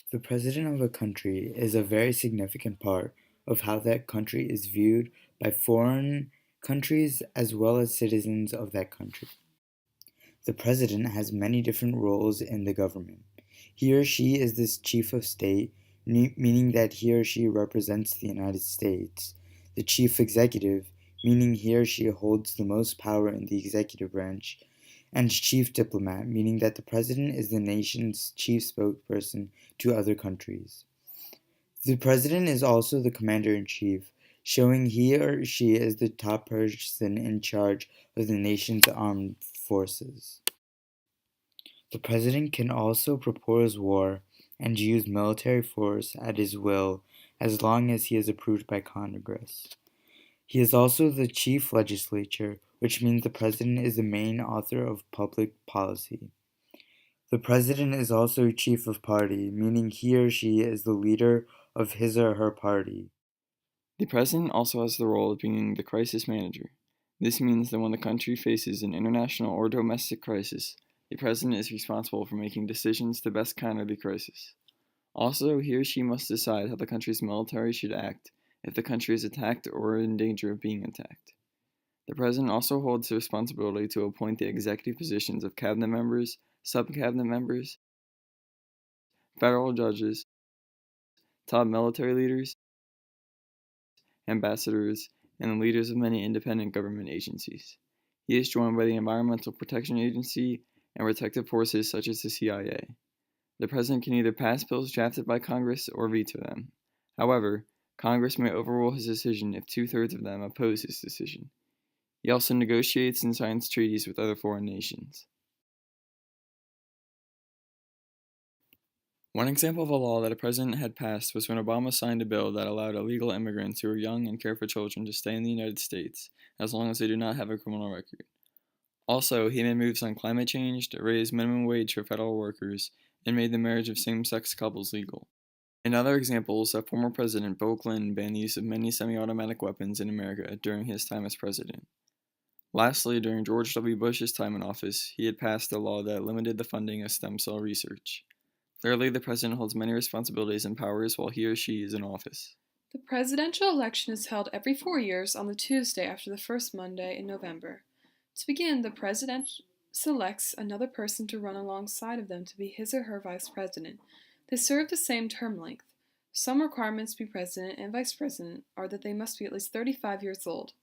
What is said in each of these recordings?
The president of a country is a very significant part of how that country is viewed by foreign countries as well as citizens of that country. The president has many different roles in the government. He or she is the chief of state, meaning that he or she represents the United States. The chief executive, meaning he or she holds the most power in the executive branch. And chief diplomat, meaning that the president is the nation's chief spokesperson to other countries. The president is also the commander in chief, showing he or she is the top person in charge of the nation's armed forces. The president can also propose war and use military force at his will as long as he is approved by Congress. He is also the chief legislature, which means the president is the main author of public policy. The president is also chief of party, meaning he or she is the leader of his or her party. The president also has the role of being the crisis manager. This means that when the country faces an international or domestic crisis, the president is responsible for making decisions to best counter the crisis. Also, he or she must decide how the country's military should act if the country is attacked or in danger of being attacked. The president also holds the responsibility to appoint the executive positions of cabinet members, sub-cabinet members, federal judges, top military leaders, ambassadors, and the leaders of many independent government agencies. He is joined by the Environmental Protection Agency and protective forces such as the CIA. The president can either pass bills drafted by Congress or veto them. However, Congress may overrule his decision if two-thirds of them oppose his decision. He also negotiates and signs treaties with other foreign nations. One example of a law that a president had passed was when Obama signed a bill that allowed illegal immigrants who are young and care for children to stay in the United States as long as they do not have a criminal record. Also, he made moves on climate change, raised minimum wage for federal workers, and made the marriage of same-sex couples legal. Another example is that former President Bill Clinton banned the use of many semi-automatic weapons in America during his time as president. Lastly, during George W. Bush's time in office, he had passed a law that limited the funding of stem cell research. Clearly, the president holds many responsibilities and powers while he or she is in office. The presidential election is held every 4 years on the Tuesday after the first Monday in November. To begin, the president selects another person to run alongside of them to be his or her vice president. They serve the same term length. Some requirements to be president and vice president are that they must be at least 35 years old,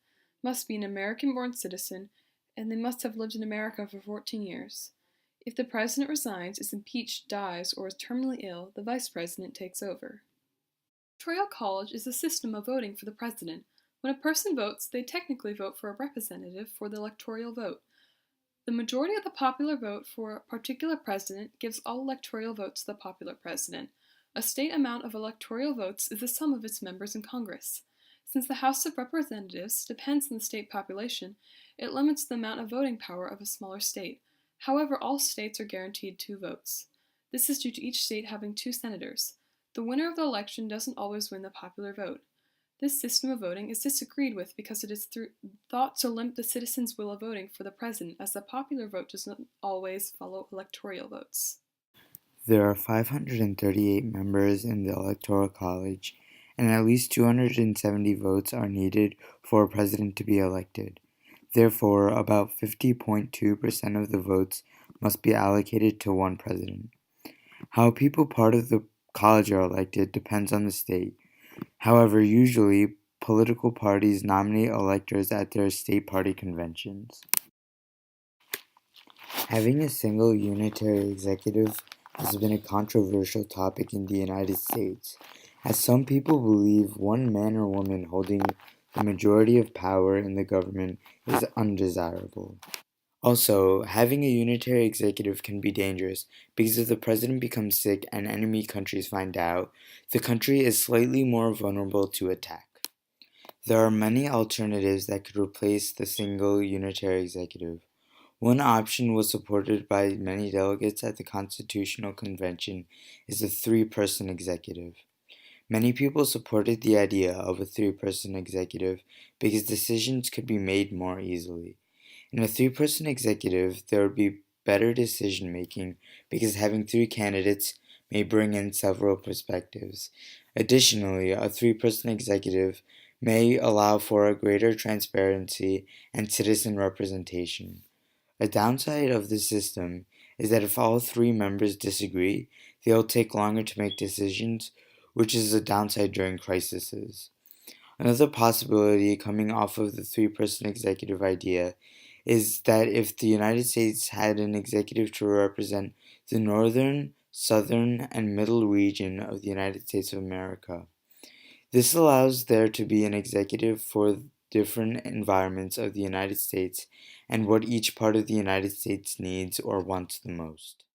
must be an American-born citizen, and they must have lived in America for 14 years. If the president resigns, is impeached, dies, or is terminally ill, the vice president takes over. The Electoral College is a system of voting for the president. When a person votes, they technically vote for a representative for the electoral vote. The majority of the popular vote for a particular president gives all electoral votes to the popular president. A state amount of electoral votes is the sum of its members in Congress. Since the House of Representatives depends on the state population, it limits the amount of voting power of a smaller state. However, all states are guaranteed 2 votes. This is due to each state having 2 senators. The winner of the election doesn't always win the popular vote. This system of voting is disagreed with because it is thought to limit the citizens' will of voting for the president, as the popular vote does not always follow electoral votes. There are 538 members in the Electoral College, and at least 270 votes are needed for a president to be elected. Therefore, about 50.2% of the votes must be allocated to one president. How people part of the college are elected depends on the state. However, usually, political parties nominate electors at their state party conventions. Having a single unitary executive has been a controversial topic in the United States, as some people believe one man or woman holding the majority of power in the government is undesirable. Also, having a unitary executive can be dangerous because if the president becomes sick and enemy countries find out, the country is slightly more vulnerable to attack. There are many alternatives that could replace the single unitary executive. One option was supported by many delegates at the Constitutional Convention is a 3-person executive. Many people supported the idea of a 3-person executive because decisions could be made more easily. In a 3-person executive, there would be better decision making because having 3 candidates may bring in several perspectives. Additionally, a three-person executive may allow for a greater transparency and citizen representation. A downside of this system is that if all three members disagree, they'll take longer to make decisions, which is a downside during crises. Another possibility coming off of the three-person executive idea is that if the United States had an executive to represent the northern, southern, and middle region of the United States of America, this allows there to be an executive for different environments of the United States and what each part of the United States needs or wants the most.